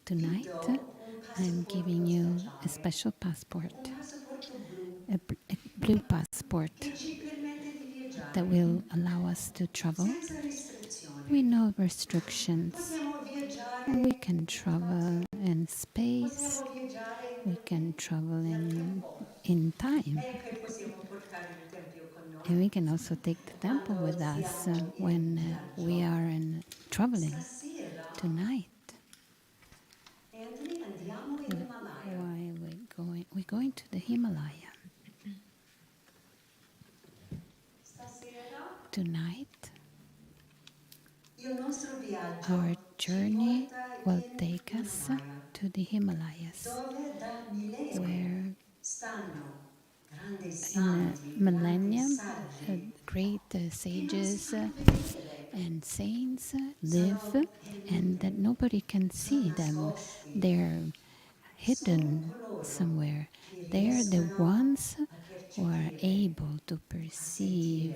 Tonight, I'm giving you a special passport, a blue passport that will allow us to travel. We know restrictions. We can travel in space. We can travel in time. And we can also take the temple with us when we are traveling. Tonight, why are we going? We're going to the Himalaya. Tonight, our journey will take us to the Himalayas, where in a millennium, great sages and saints live, and that nobody can see them. They're hidden somewhere. They're the ones who are able to perceive,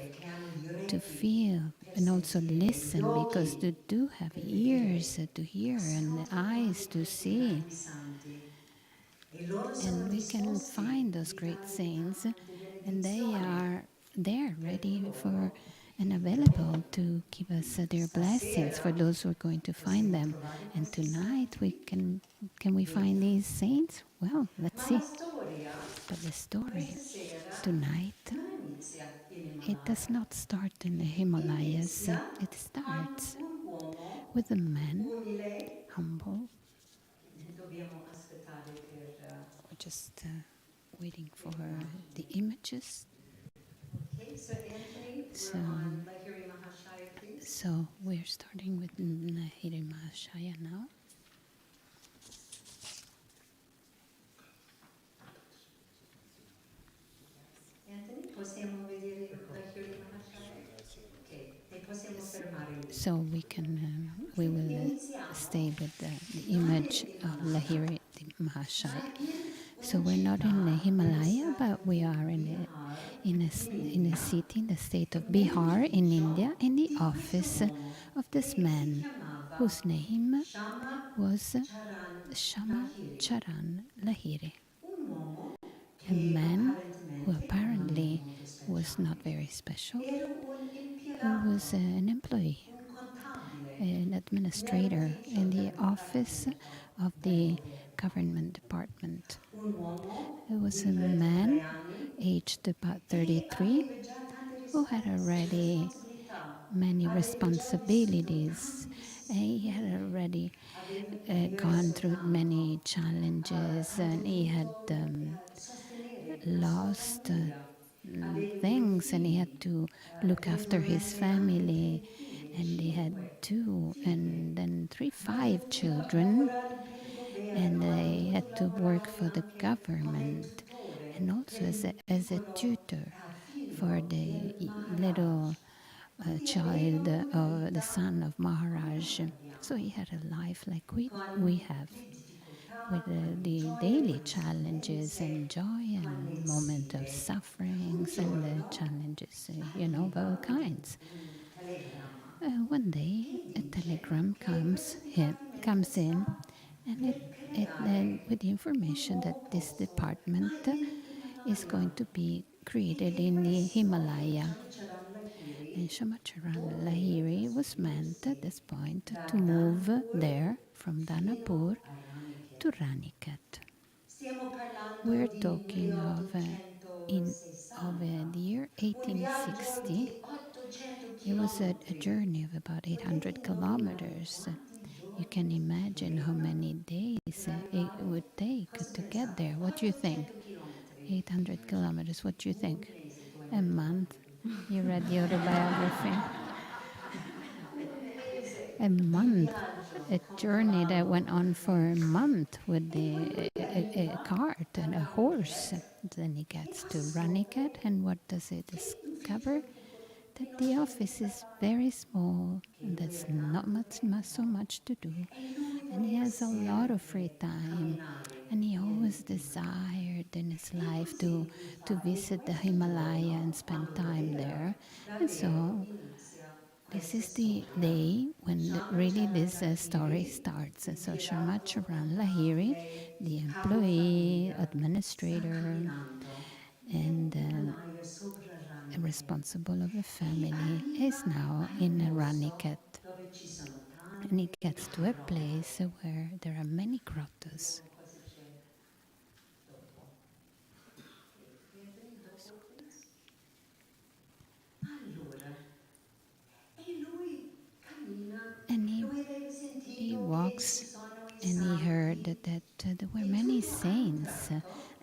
to feel, and also listen, because they do have ears to hear and eyes to see. And we can find those great saints, and they are there ready for and available to give us their blessings for those who are going to find them. And tonight can we find these saints? Well, let's see. But the story tonight, it does not start in the Himalayas. It starts with a man, humble. We're just waiting for the images. So we're starting with 𝗕𝗓𝗙 Mahashaya now. Anthony, possiamo vedere 𝗕𝗓𝗙 Mahashaya? Okay, e possiamo fermare lì. So we will stay with the image of 𝗕𝗓𝗙 Mahashaya. So we're not in the Himalaya, but we are in a city in the state of Bihar in India, in the office of this man whose name was 𝗔𝗓𝗩𝗙 Lahiri, a man who apparently was not very special, who was an employee, an administrator in the office of the government department. It was a man aged about 33 who had already many responsibilities. He had already gone through many challenges, and he had lost things, and he had to look after his family, and he had 2 and then 5 children, and they had to work for the government, and also as a tutor for the little child of the son of Maharaj. So he had a life like we have, with the daily challenges and joy and moment of sufferings and the challenges, of all kinds. One day a telegram comes in, and it with the information that this department is going to be created in the Himalaya. And 𝗕𝗓𝗙 Lahiri was meant at this point to move there from Danapur to Raniket. We're talking of the year 1860. It was a journey of about 800 kilometers. You can imagine how many days it would take to get there. What do you think? 800 kilometers, what do you think? A month? You read the autobiography? A month. A journey that went on for a month with a cart and a horse. Then he gets to Raniket, and what does he discover? That the office is very small, and there's not so much to do, and he has a lot of free time, and he always desired in his life to visit the Himalaya and spend time there. And so this is the day when really this story starts. So 𝗔𝗛𝗩𝗃 Lahiri, the employee, administrator, and responsible of the family, is now in Raniket. And he gets to a place where there are many grottos. Vediamo cosa c'è dopo. Pietri, dopo please. Allora, e lui cammina, And lui aveva he sentito che ci walks sono i and he heard santi. that there were many saints,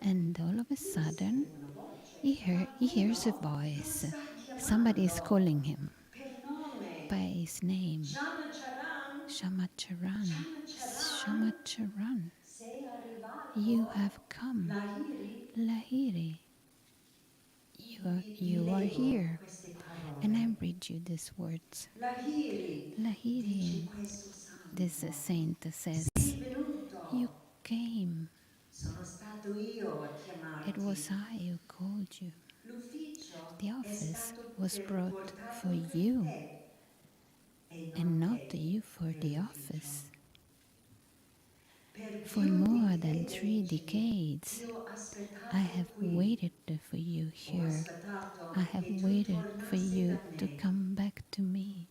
and all of a Lui sudden sente una voce, he hears a qualcuno lo voice. sta Somebody is chiamando calling him per nome. by his name. 𝗔𝗛𝗩𝗃, 𝗔𝗛𝗩𝗃, 𝗔𝗛𝗩𝗃, 𝗔𝗛𝗩𝗃, sei you arrivato, have come. Lahiri. Lahiri, you are Leggo here. queste And I parole. read you these words. Lahiri, dice Lahiri, questo this santo, saint says, sei venuto. you came. Sono stato io a It was chiamarti. I who called you. L'ufficio The è office stato was brought portato for per you te e and non not te you for per the l'ufficio. office. Per For più di more 3 than 3 decadi decades, ti ho I aspettato have qui. waited for you Ho here. aspettato I have che tu waited for tornassi you da to me. come back to me.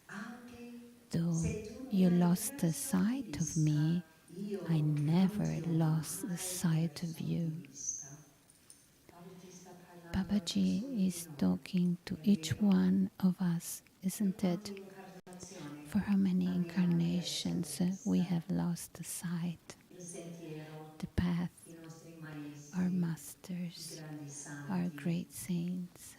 Anche Though se tu mi you hai lost the perso di sight of vista, me, io I non never ti ho lost the mai sight perso of di you. vista. Babaji sta parlando a ciascuno Babaji di is noi, talking to è each vero. one of us, Per isn't quante it? incarnazioni For how many abbiamo perso di incarnations we vista have lost the sight, il sentiero, the path, i nostri our maestri, i masters, grandi our santi, great saints,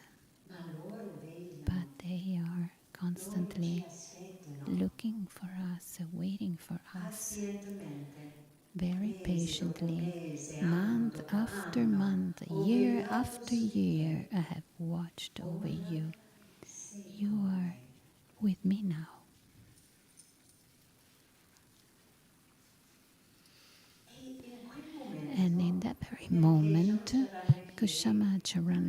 ma loro vegliano, but they are loro ci constantly aspettano looking for us, waiting for us, pazientemente, very mese dopo patiently, mese, anno month dopo after anno, month, ho year vegliato after su di year. te. I have watched over Ora you. sei You con are me. with me now. E in quel momento, And in that very perché moment, Jalcharan because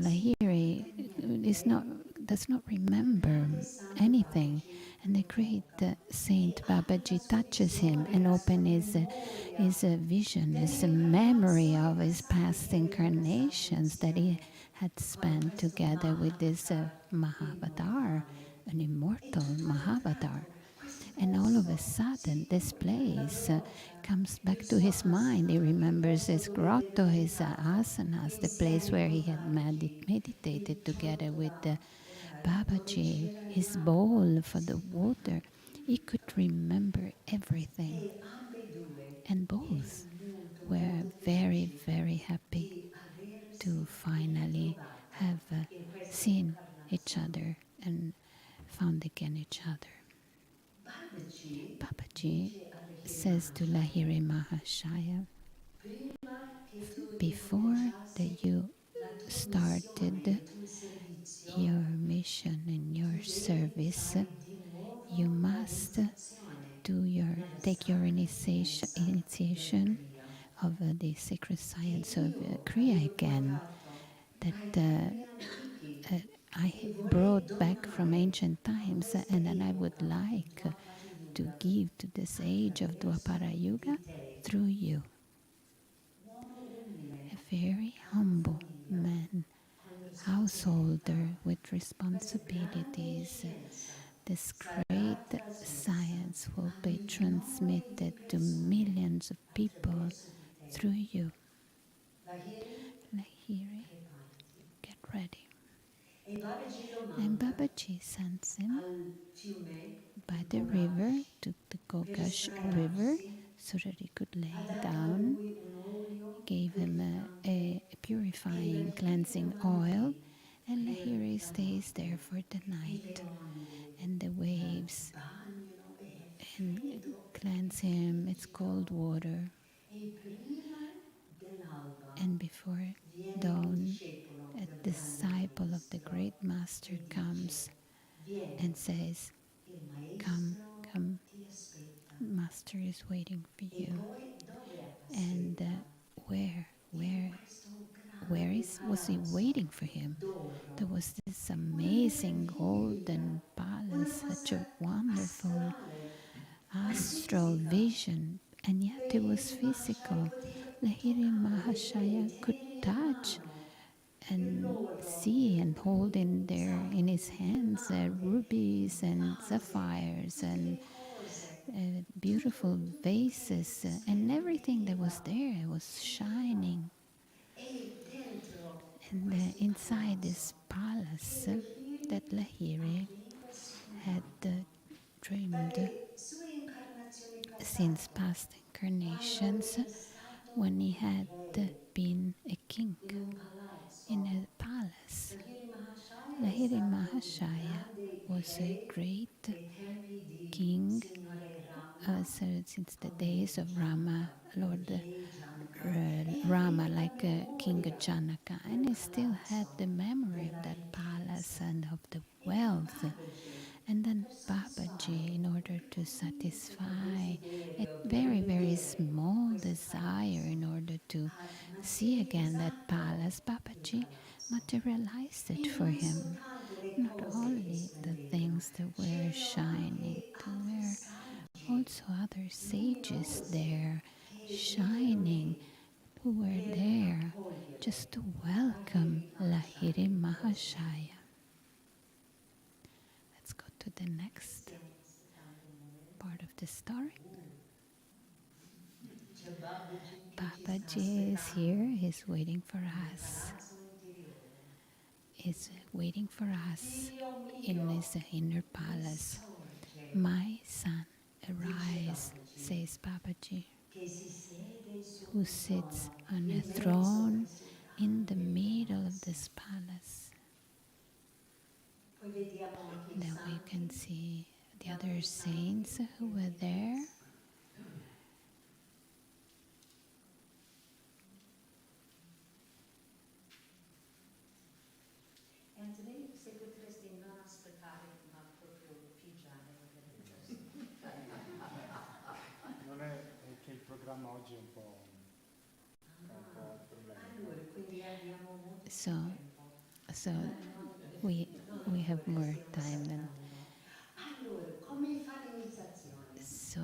Lahiri 𝗔𝗛𝗩𝗃 non si Lahiri ricorda niente, does not il remember grande santo anything, Babaji and the lo great tocca Saint e apre la Babaji sua touches him visione, and la sua opens his memoria vision, his memory dell'incarnazione of his passate past che aveva passato incarnations that he insieme had con spent questo together with this Maha-avatar Maha-avatar, immortale. an E immortal tutto ad un Maha-avatar. tratto questo And all of a posto sudden, si this illumina, la place grotta, comes il back to suo his mind. He asana, il remembers posto his dove aveva grotto, his meditato asanas, the place insieme where con he had Babaji, meditated il together with the ciotola, dove Babaji, c'era his l'acqua, bowl for the si water. He could remember everything. e ambedue And erano both molto were molto very, felici very happy di aversi to finally ritrovata have in questa seen each incarnazione. other and found again each other. Babaji Babaji dice a says to Lahiri Lahiri Mahashaya, prima che tu before incominciassi that you la tua missione, started il tuo servizio, your mission and your tu devi service, fare di you nuovo must l'iniziazione nella take your sacra scienza della initiation Kriya. of the sacred Che science of io Kriya avevo again, portato that dai tempi antichi I e vorrei brought back from donare ancient a times, questa and that I would epoca, like Dwapara to Yuga, give to this age of attraverso Dwapara Yuga di te, through you. uomo umile, A very humble capofamiglia, man, con responsabilità, householder with questa grande responsibilities. scienza This sarà great trasmessa science will a be milioni di transmitted to persone millions of people attraverso di te. through you. Lahiri, Lahiri, preparati. get ready. E Babaji lo And manda Babaji sends him al fiume, by il the river Gogash, to the per Gogash River sdraiarsi, so that he could ha lay dato a down, lui un olio gave him purificante a e purifying, Lahiri cleansing rimane oil, lì and per Lahiri la stays there notte for the e le night, onde and the waves bagnano e è and freddo, cleanse è him. It's cold frigido water, e prima dell'alba and before viene un dawn, discepolo a del grande disciple of the maestro great master e comes dice vieni, and says, il "Come, maestro come, ti aspetta master is waiting for e you." poi dove And aspetta? where, In where, questo where grande was he palazzo waiting for him? There d'oro, was this una amazing meraviglia, golden palace has such a wonderful astral vision, and yet it was physical. Lahiri Mahashaya could touch and see and hold in his hands rubies and sapphires and beautiful vases, and everything that was there was shining. And inside this palace that Lahiri had dreamed since past incarnations, when he had been a king in a palace. Lahiri Mahashaya was a great king since the days of Rama, Lord Rama, like King Janaka, and he still had the memory of that palace and of the wealth. And then Babaji, in order to satisfy a very, very small desire, in order to see again that palace, Babaji materialized it for him. Not only the things that were shining, there were also other sages there, shining, who were there just to welcome Lahiri Mahashaya. Let's go to the next part of the story. Babaji is here, he's waiting for us. He's waiting for us in his inner palace. My son, arise, says Babaji, who sits on a throne in the middle of this palace. Then we can see the other saints who were there. Anthony, se potresti non aspettare, ma proprio pigiare. Non è che il programma oggi è un po' problema. Allora, quindi abbiamo molto So tempo. we have more time than. Allora, come fa l'iniziazione? So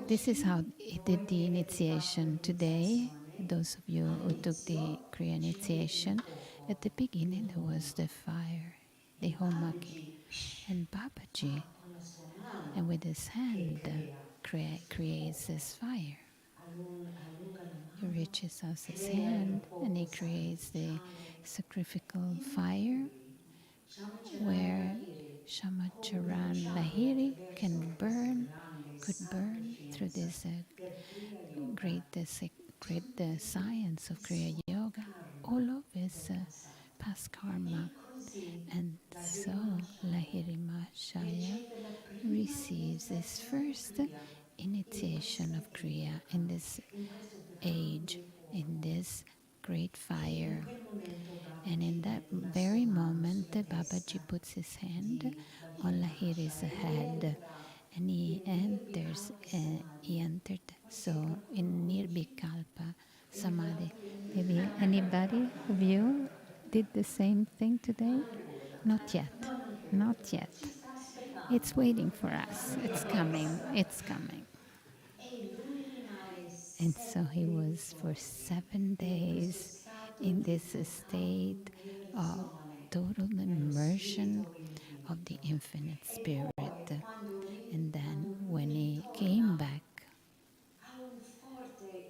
this is how he did the initiation today. Those of you who took the Kriya initiation, at the beginning there was the fire, the homaki, and Babaji, Con la sua mano and with his hand creates this fire. allunga la He mano, reaches out his hand and he creates the sacrificial fire where Shamacharan Lahiri could burn through this great science of Kriya Yoga, all of his past karma. And so Lahiri Mahashaya receives his first initiation of Kriya in this age, in this great fire. And in that very moment, Babaji puts his hand on Lahiri's head, and he entered so in Nirvikalpa Samadhi. Maybe anybody of you did the same thing today? Not yet. Not yet. It's waiting for us. It's coming. It's coming. And so he was for 7 days in this state of total immersion of the infinite spirit. And then when he came back,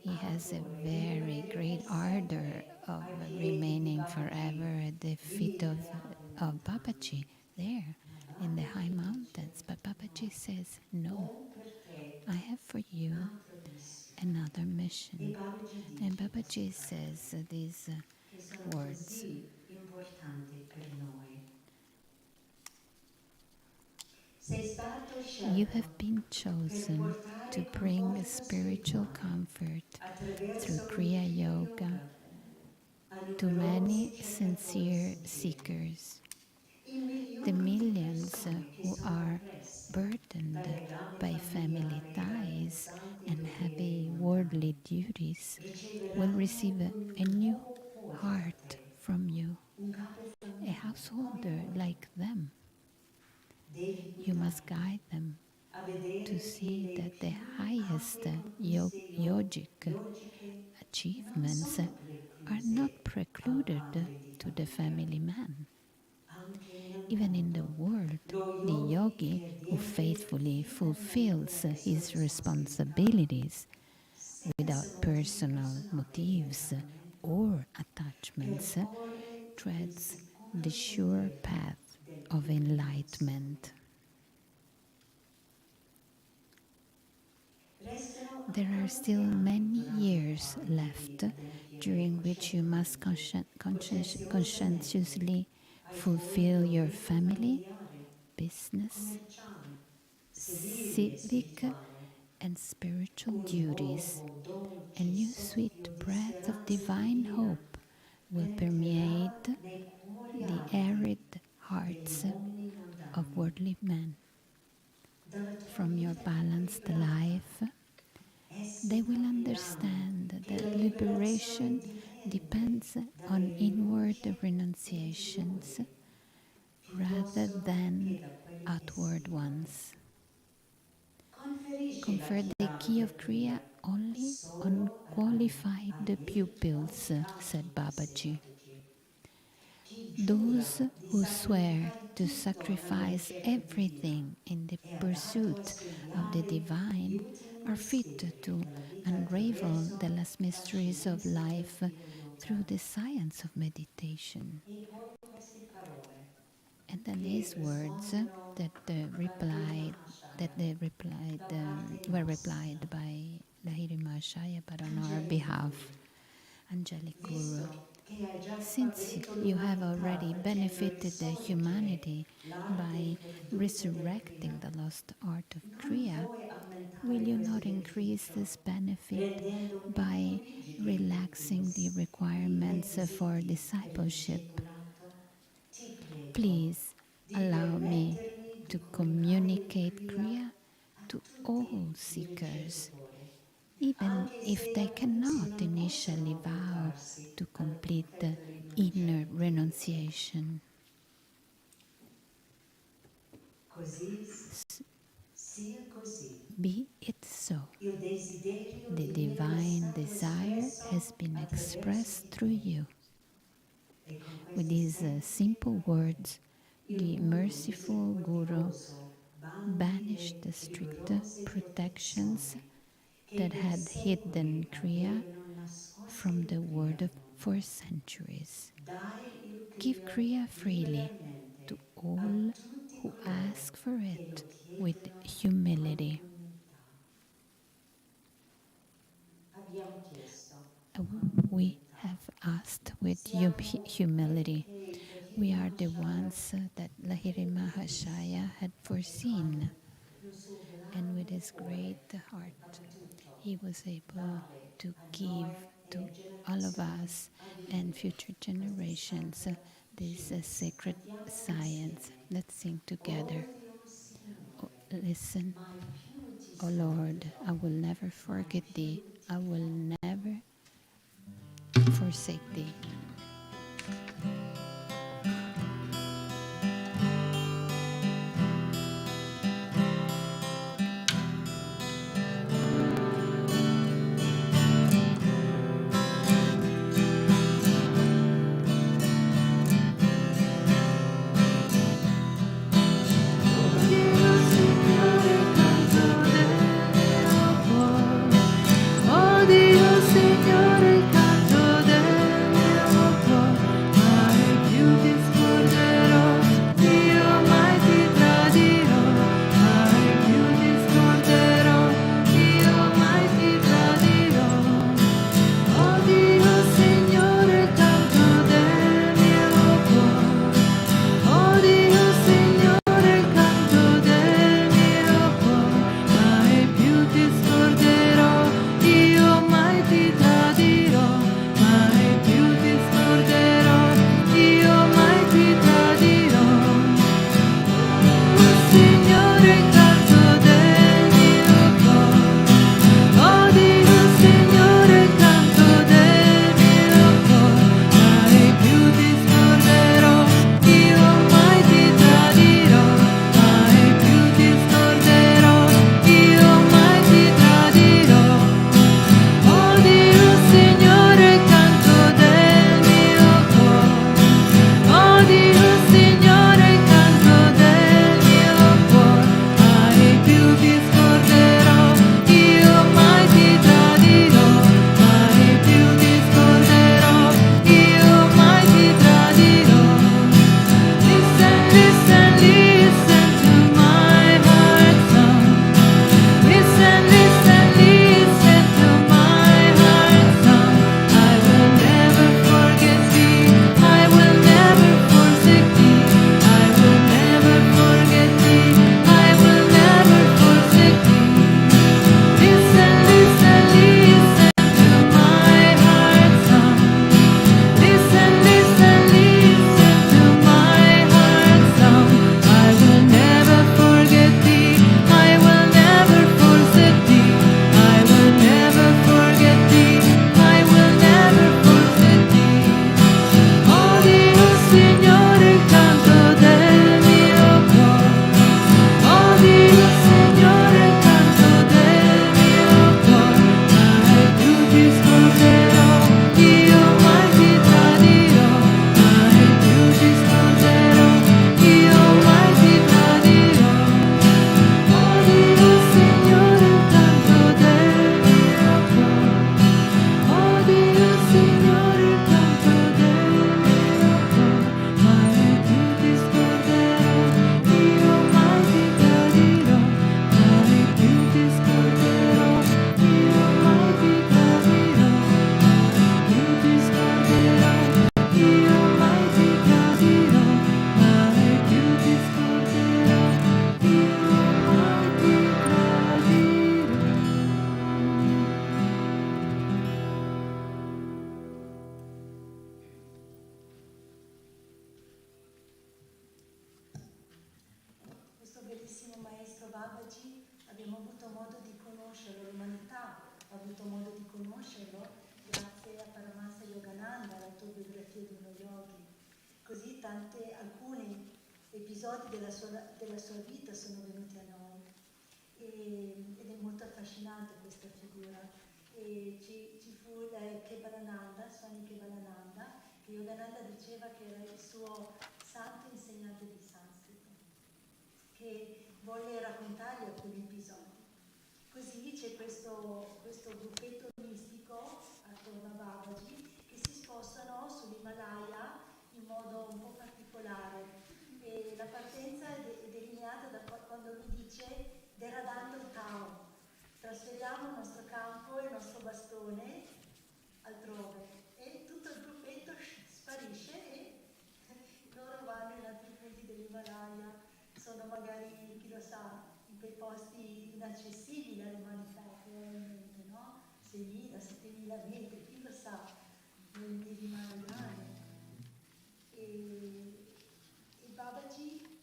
he has a very great ardor of remaining forever at the feet of Babaji there in the high mountains. But Babaji says, no, I have for you another mission. And Babaji says these words. You have been chosen to bring spiritual comfort through Kriya Yoga to many sincere seekers. The millions who are burdened by family ties and heavy worldly duties will receive a new heart from you, a householder like them. You must see that the highest yogic achievements are not precluded to the family man. Even in the world, the yogi who faithfully fulfills his responsibilities without personal motives or attachments treads the sure path of enlightenment. There are still many years left during which you must conscientiously fulfill your family, business, civic, and spiritual duties. A new sweet breath of divine hope will permeate the arid hearts of worldly men. From your balanced life, they will understand that liberation depends on inward renunciations rather than outward ones. Confer the key of Kriya only on qualified pupils, said Babaji. Those who swear to sacrifice everything in the pursuit of the divine are fit to unravel the last mysteries of life through the science of meditation. And then his words were replied by Lohiri Mahashaya, but on our behalf, Angelic Guru. Since you have already benefited the humanity by resurrecting the lost art of Kriya, will you not increase this benefit by relaxing the requirements for discipleship? Please allow me to communicate Kriya to all seekers, even if they cannot initially vow to complete the inner renunciation. Be it so. The divine desire has been expressed through you. With these simple words, the merciful Guru banished the strict protections that had hidden Kriya from the world for centuries. Give Kriya freely to all who ask for it with humility. We have asked with humility. We are the ones that Lohiri Mahashaya had foreseen, and with his great heart, he was able to give to all of us and future generations this sacred science. Let's sing together. Listen, O Lord, I will never forget thee. I will never forsake thee. Oh Dio Signore, il canto del mio avuto modo di conoscerlo, l'umanità ha avuto modo di conoscerlo grazie a Paramahansa Yogananda, l'autobiografia di uno yogi. Così alcuni episodi della sua vita sono venuti a noi ed è molto affascinante questa figura. E ci fu 𝗕𝗛𝗩𝗘, Swami 𝗕𝗛𝗩, che Yogananda diceva che era il suo santo insegnante di sanscrito, che volle raccontargli alcuni episodi. Così c'è questo gruppetto mistico attorno a Babaji che si spostano sull'Himalaya in modo un po' particolare, e la partenza è delineata da quando lui dice 𝗕𝗛𝗩𝗘, trasferiamo il nostro campo e il nostro bastone altrove, e tutto il gruppetto sparisce e loro vanno in altri punti dell'Himalaya, sono magari, chi lo sa, in quei posti inaccessibili all'umanità, probabilmente, no? 6.000, 7.000 metri, chi lo sa, nell'Himalaya. E Babaji,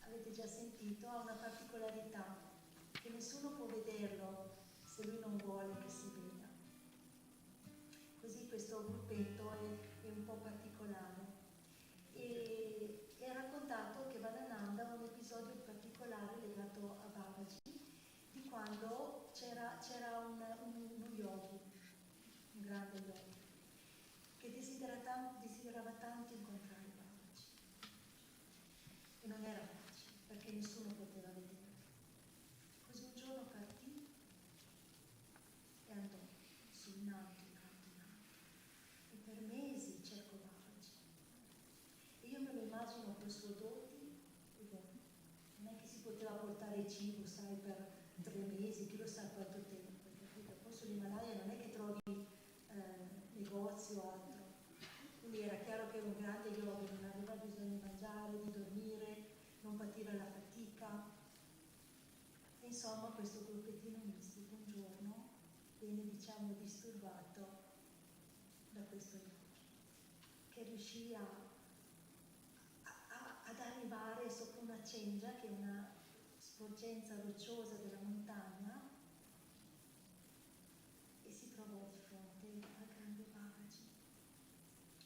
avete già sentito, ha una particolarità, che nessuno può vederlo se lui non vuole che si veda. Così questo gruppetto è un po' particolare. E è raccontato che Vadananda ha un episodio particolare legato a Babaji, di quando c'era uno yogi, un grande yogi, che desiderava tanto incontrare Babaji. E non era facile, perché nessuno poteva vedere. Così un giorno partì e andò su in alto, in alto, in alto. E per mesi cercò Babaji. E io me lo immagino col suo doti, e non è che si poteva portare cibo, sai, per 3 mesi, chi lo sa quanto tempo, capito? Poi sull'Himalaya non è che trovi negozi o altro. Quindi era chiaro che era un grande yogi, non aveva bisogno di mangiare, di dormire, non pativa la fatica. E insomma questo gruppettino mistico un giorno viene, diciamo, disturbato da questo yogi, che riuscì ad arrivare sopra una cengia, che è una sporgenza rocciosa della montagna, e si trovò di fronte al grande Babaji.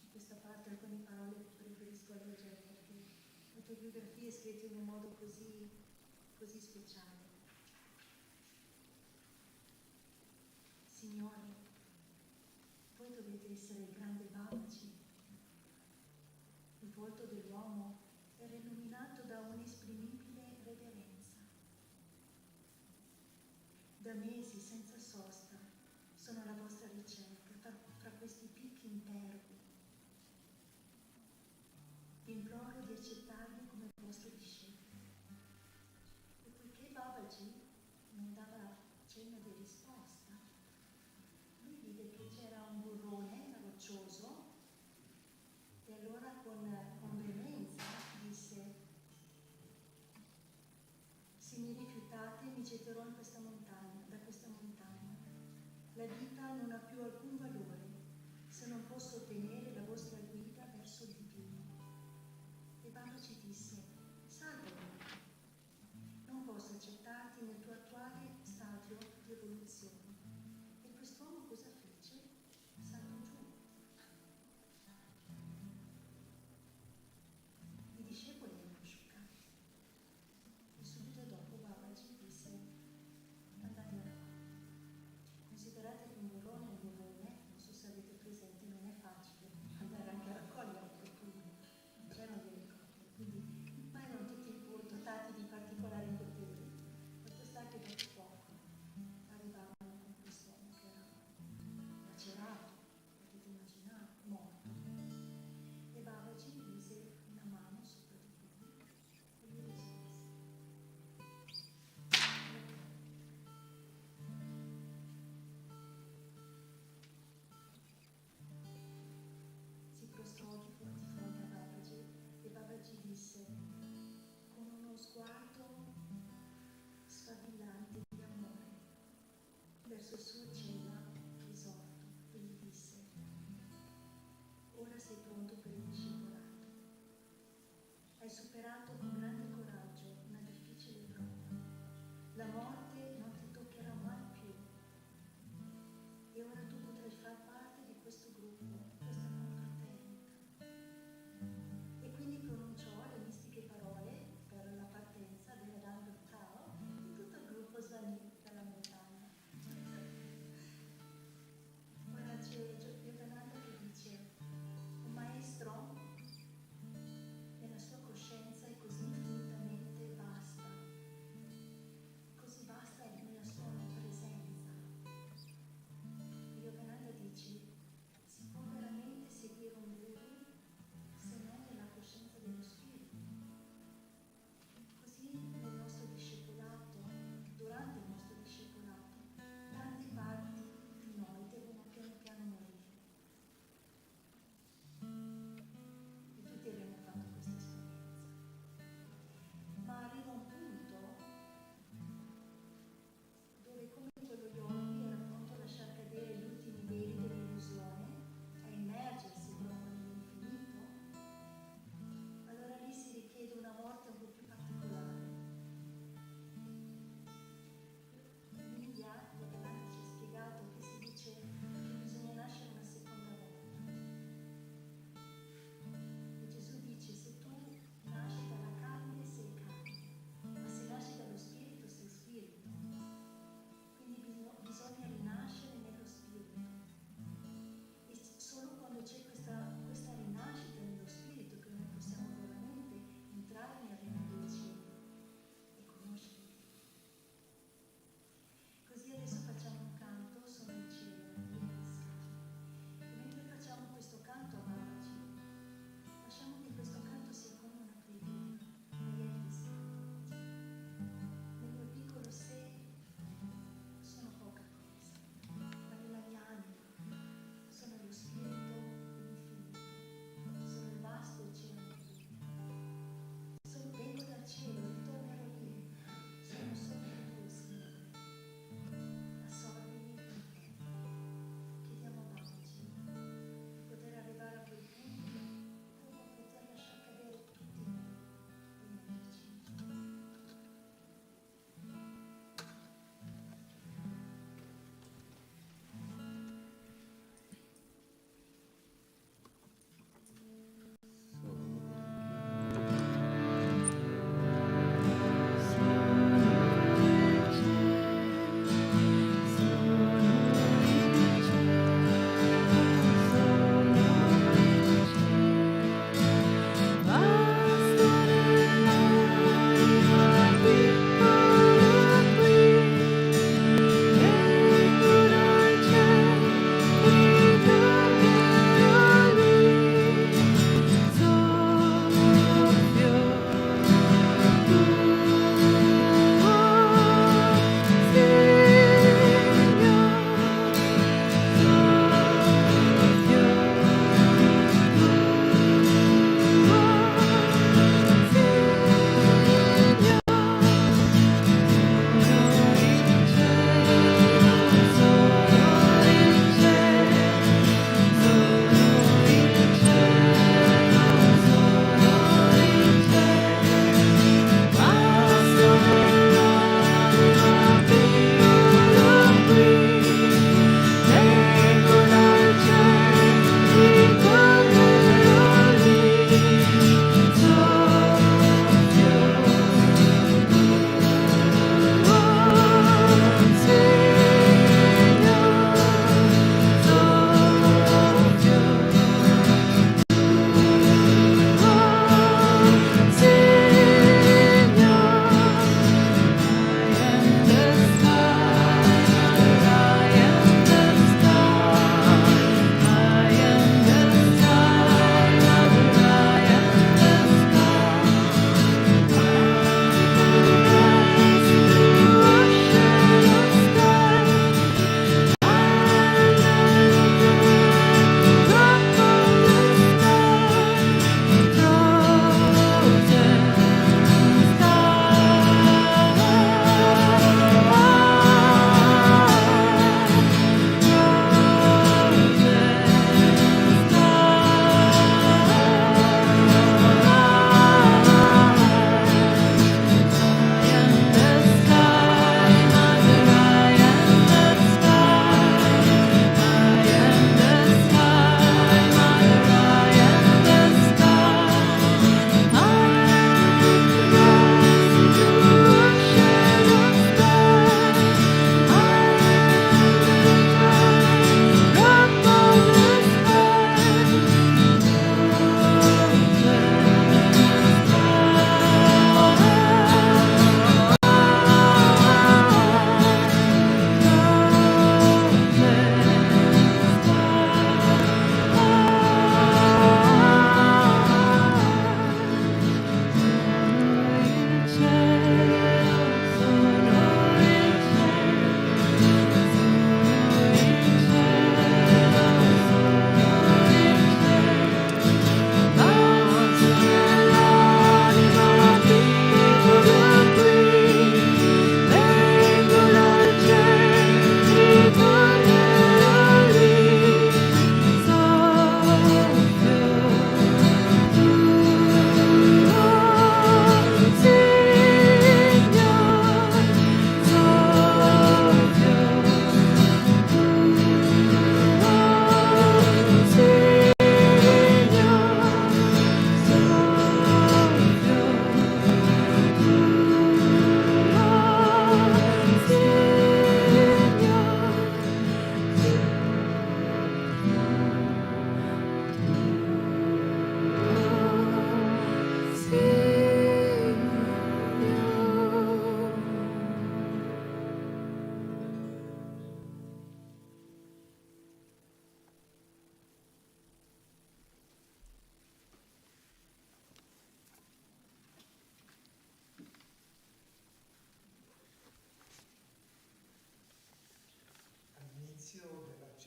In questa parte alcune parole preferisco leggere perché l'autobiografia è scritta in un modo così speciale. Signore, voi dovete essere il grande Babaji. Il volto dell'uomo era illuminato da un'esprimibile reverenza. Da mesi senza sosta sono alla vostra ricerca fra questi picchi impervi. Vi imploro di accettarmi come vostro discepolo. E poiché Babaji non dava cenno di risposta, lui vide che c'era un burrone roccioso, e allora con veemenza disse: se mi rifiutate mi getterò in questa montagna, da questa montagna. La vita non ha più alcun valore se non posso ottenere la vostra guida verso il divino. E Babaji disse: salvami, non posso accettarti nel tuo attuale stadio di evoluzione. E quest'uomo cosa fece? Saltò giù.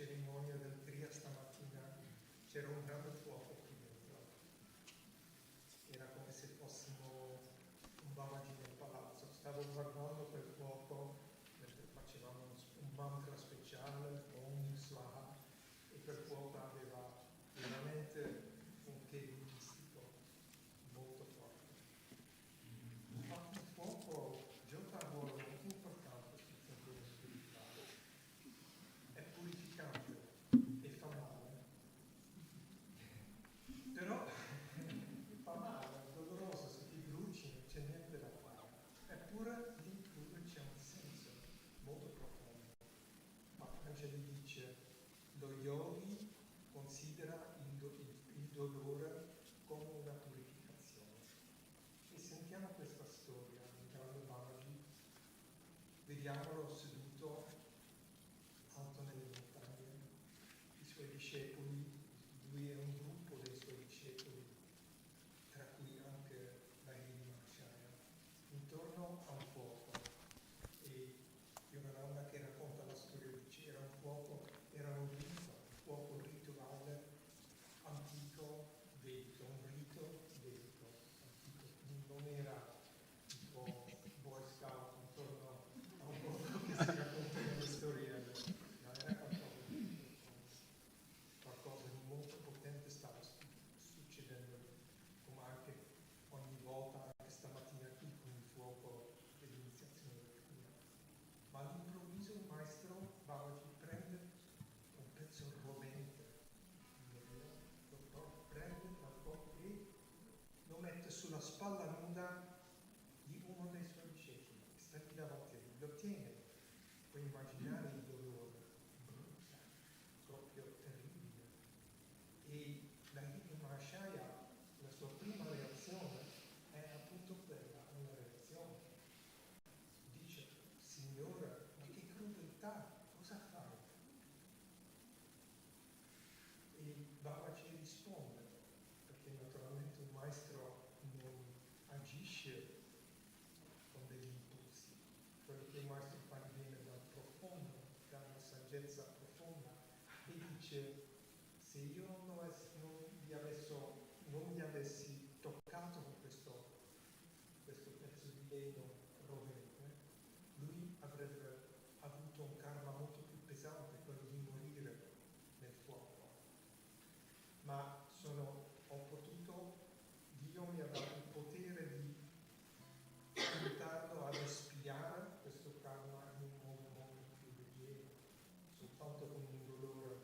cerimonia del Kriya stamattina c'era un grande fuoco qui dentro. Era come se fossimo un Babaji nel palazzo. Stavo guardando quel fuoco mentre facevamo un mantra speciale, 𝗠𝗔𝗛𝗡𝗧𝗦, e quel fuoco aveva veramente un che mistico molto forte. Infatti il fuoco gioca un ruolo molto importante sul sentiero spirituale. È purificante e fa male, però fa male, è doloroso, se ti bruci non c'è niente da fare. Eppure lì pure c'è un senso molto profondo. Patanjali dice: lo yogi considera il dolore come una purificazione. E sentiamo questa storia del grande Babaji, vediamolo seduto alto nelle montagne, i suoi discepoli, lui è un gruppo dei suoi discepoli, tra cui anche 𝗓𝗓𝗩, intorno a un fuoco. E Yogananda, che racconta la storia, dice: era un fuoco, era un fuoco rituale antico, vedico, un rito vedico antico. Non era tipo Boy Scout intorno a un fuoco che si racconta nelle storielle, ma era qualcosa di molto potente stava succedendo, come anche ogni volta, anche stamattina qui con il fuoco dell'iniziazione del Kriya. Ma all'improvviso il maestro Babaji prende un pezzo rovente, prende qualcosa e lo mette sulla spalla nuda di uno dei suoi discepoli, che sta lì davanti a lui, lo tiene. Puoi immaginare il dolore, brutta, proprio terribile. E 𝗓𝗓𝗩, la sua prima reazione è appunto quella, una reazione. Dice: Signore, ma che crudeltà, cosa fai? E Babaji risponde, perché naturalmente un maestro non agisce con degli impulsi. Quello che il maestro fa viene dal profondo, da una saggezza profonda, e dice: se io non gli avessi toccato con questo pezzo di legno rovente, lui avrebbe avuto un karma molto più pesante, quello di morire nel fuoco. Ma ho potuto, Dio mi ha dato il potere di aiutarlo a espiare questo karma in un modo molto più leggero, soltanto con un dolore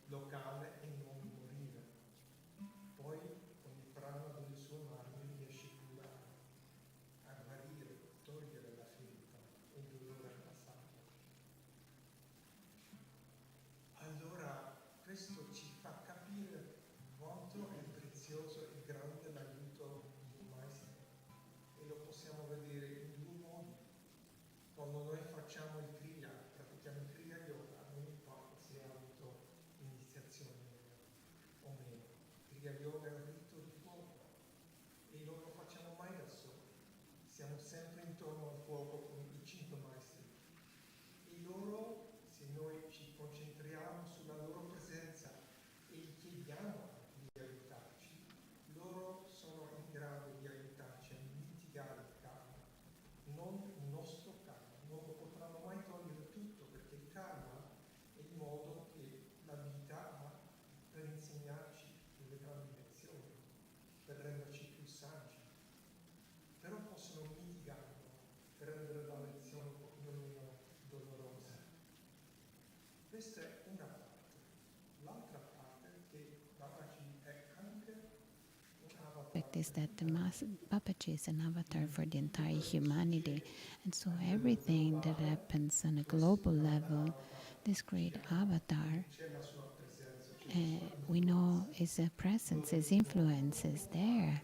locale e non morire. Poi con il prana delle sue mani riesce pure a guarire, a togliere la ferita e il dolore è passato. Allora questo ci fa capire quanto è prezioso e grande l'aiuto di un maestro, e lo possiamo vedere in due modi. Quando noi facciamo il Kriya, pratichiamo il Kriya Yoga, non importa se ha avuto iniziazione o meno. Il Kriya Yoga è un rito di fuoco e non lo facciamo mai da soli. Siamo sempre intorno al fuoco con i 5 maestri. E loro, se noi ci concentriamo sulla loro presenza e gli chiediamo di aiutarci, loro sono in grado di aiutarci a mitigare il karma, non il nostro karma. Non lo potranno mai togliere tutto, perché il karma è il modo che la vita ha per insegnarci delle grandi lezioni, per renderci più saggi. Però possono mitigarlo per rendere la lezione un pochino meno dolorosa. Questa è una parte. L'altra parte è che Babaji è anche un avatar. Is that Babaji is an avatar for the entire humanity, and so everything that happens on a global level, this great avatar, we know his presence, his influence is there,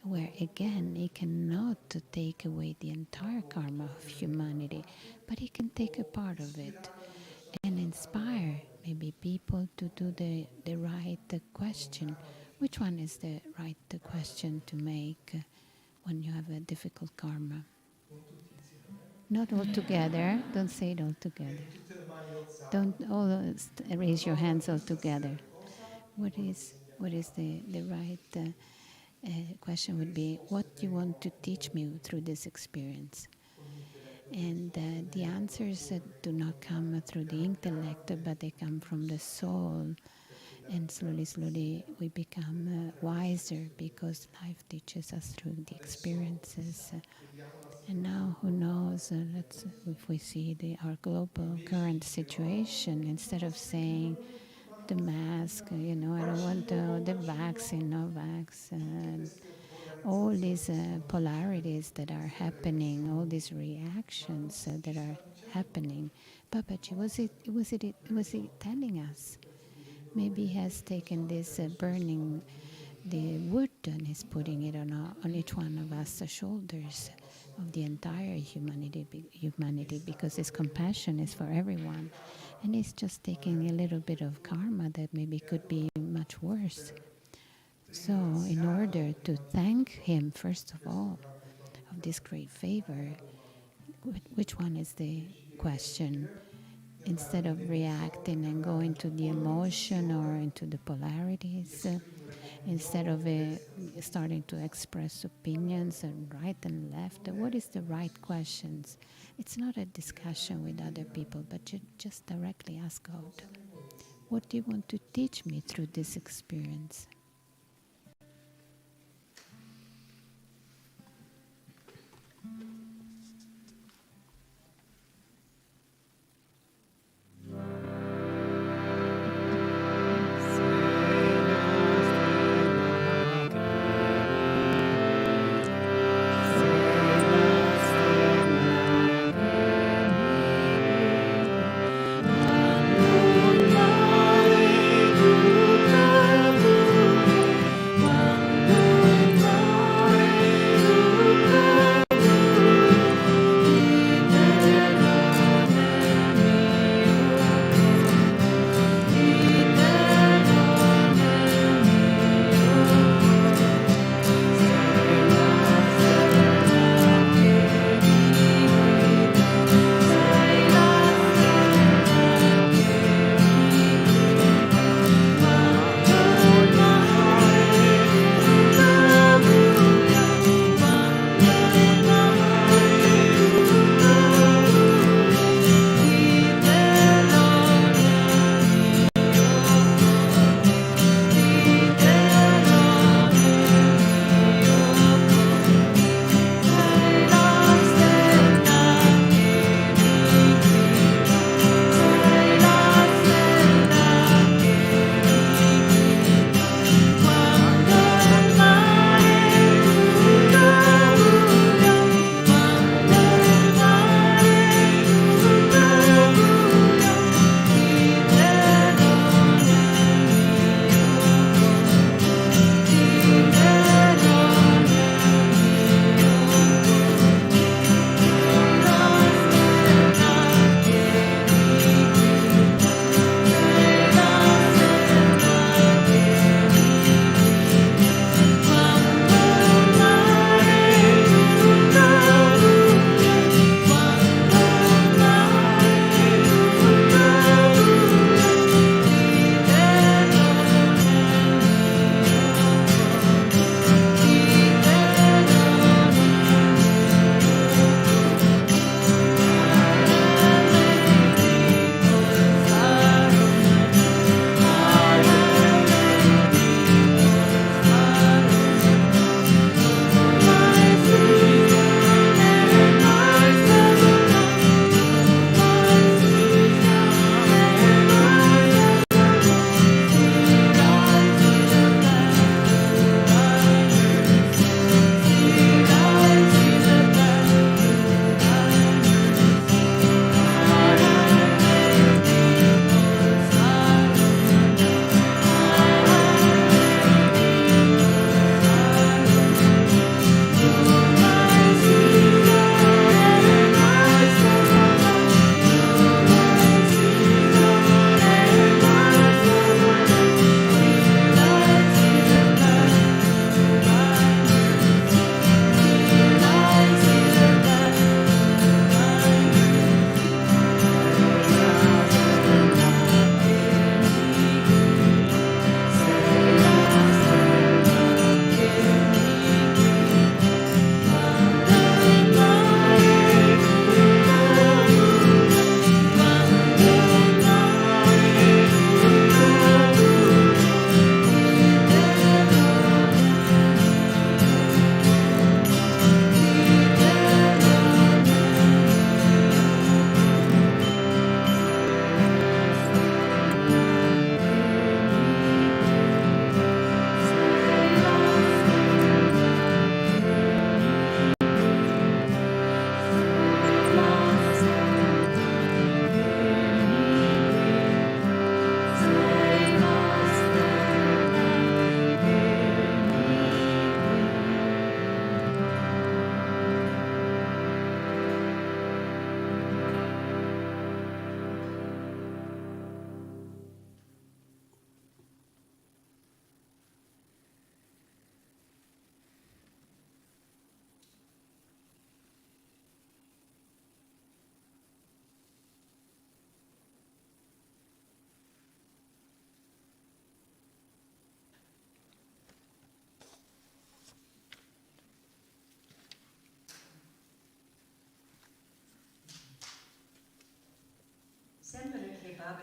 where again he cannot take away the entire karma of humanity, but he can take a part of it and inspire maybe people to do the right question. Which one is the right question to make when you have a difficult karma? Not all together, don't say it all together. mani Don't all raise your hands all together. What is the right question would be, what do you want to teach me through this experience? And the answers do not come through the intellect, but they come from the soul. And slowly, slowly, we become wiser because life teaches us through the experiences. And now, who knows, if we see our global current situation, instead of saying the mask, I don't want the vaccine, no vaccine, all these polarities that are happening, all these reactions that are happening. Babaji, was he telling us? Maybe he has taken this burning the wood and is putting it on each one of us, the shoulders of the entire humanity, because his compassion is for everyone. And he's just taking a little bit of karma that maybe could be much worse. So in order to thank him, first of all, of this great favor, which one is the question? Instead of reacting and going to the emotion or into the polarities, instead of starting to express opinions and right and left, what is the right questions? It's not a discussion with other people, but you just directly ask God, what do you want to teach me through this experience?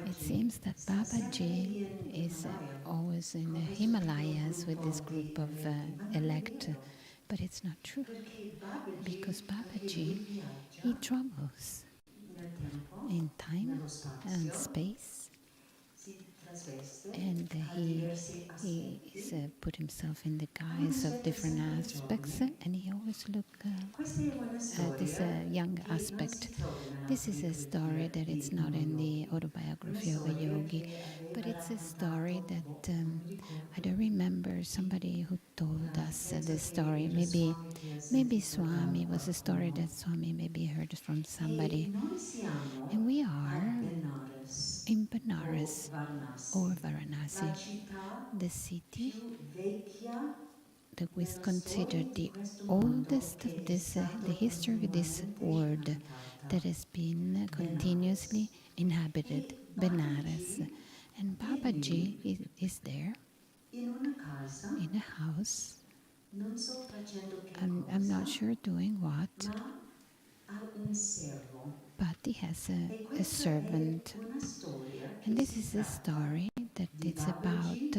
It seems that Babaji is always in the Himalayas with this group of elect, but it's not true, because Babaji, he travels in time and space, and he is, put himself in the guise of different aspects, and he always look at this young aspect. This is a story that it's not in the autobiography of a yogi, but it's a story that I don't remember somebody who told us this story. Maybe Swami was a story that Swami maybe heard from somebody. And we are in Benares or Varanasi, the city that was considered the oldest of this, the history of this world that has been continuously inhabited, Benares. And Babaji is there in a house. I'm not sure doing what, but he has a servant. And this is a story that it's about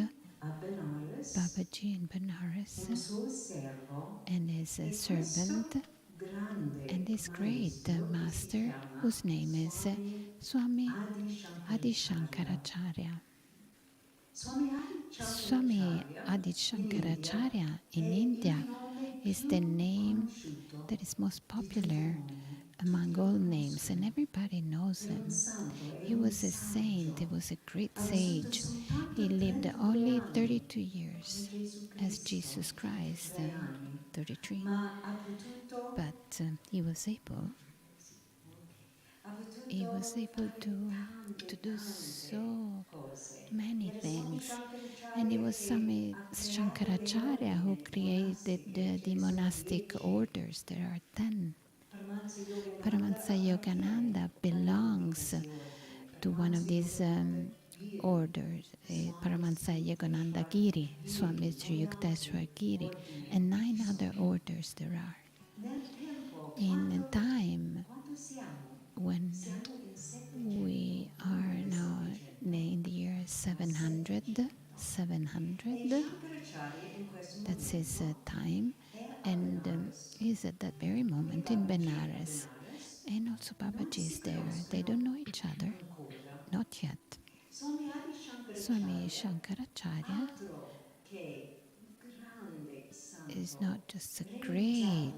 Babaji in Benares and his servant and this great master whose name is Swami Adi-Shankaracharya. Swami Adi-Shankaracharya in India is the name that is most popular among all names, and everybody knows him. He was a saint, he was a great sage. He lived only 32 years as Jesus Christ, 33. But he was able to do so many things. And it was Swami Shankaracharya who created the monastic orders. There are 10. Paramahansa Yogananda belongs to one of these orders, Paramahansa Yogananda-giri, Swami Sri-Yukteswar-giri, and 9 other orders there are. In a time when we are now in the year 700, that's his time, and he's at that very moment in Benares. And also Babaji is there. They don't know each other, not yet. Swami Shankaracharya is not just a great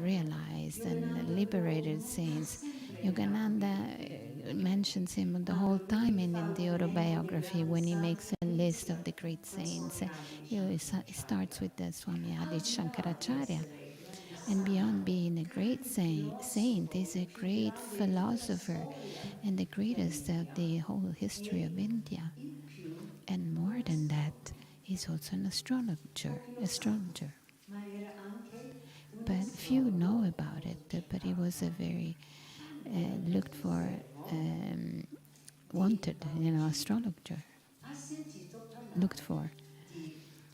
realized and liberated saint. Yogananda mentions him the whole time in the autobiography when he makes a list of the great saints. He starts with the Swami Adi Shankaracharya. And beyond being a great saint, he's a great philosopher and the greatest of the whole history of India. And more than that, he's also an astrologer. But few know about it, but he was a very looked for, wanted, astrologer. Looked for.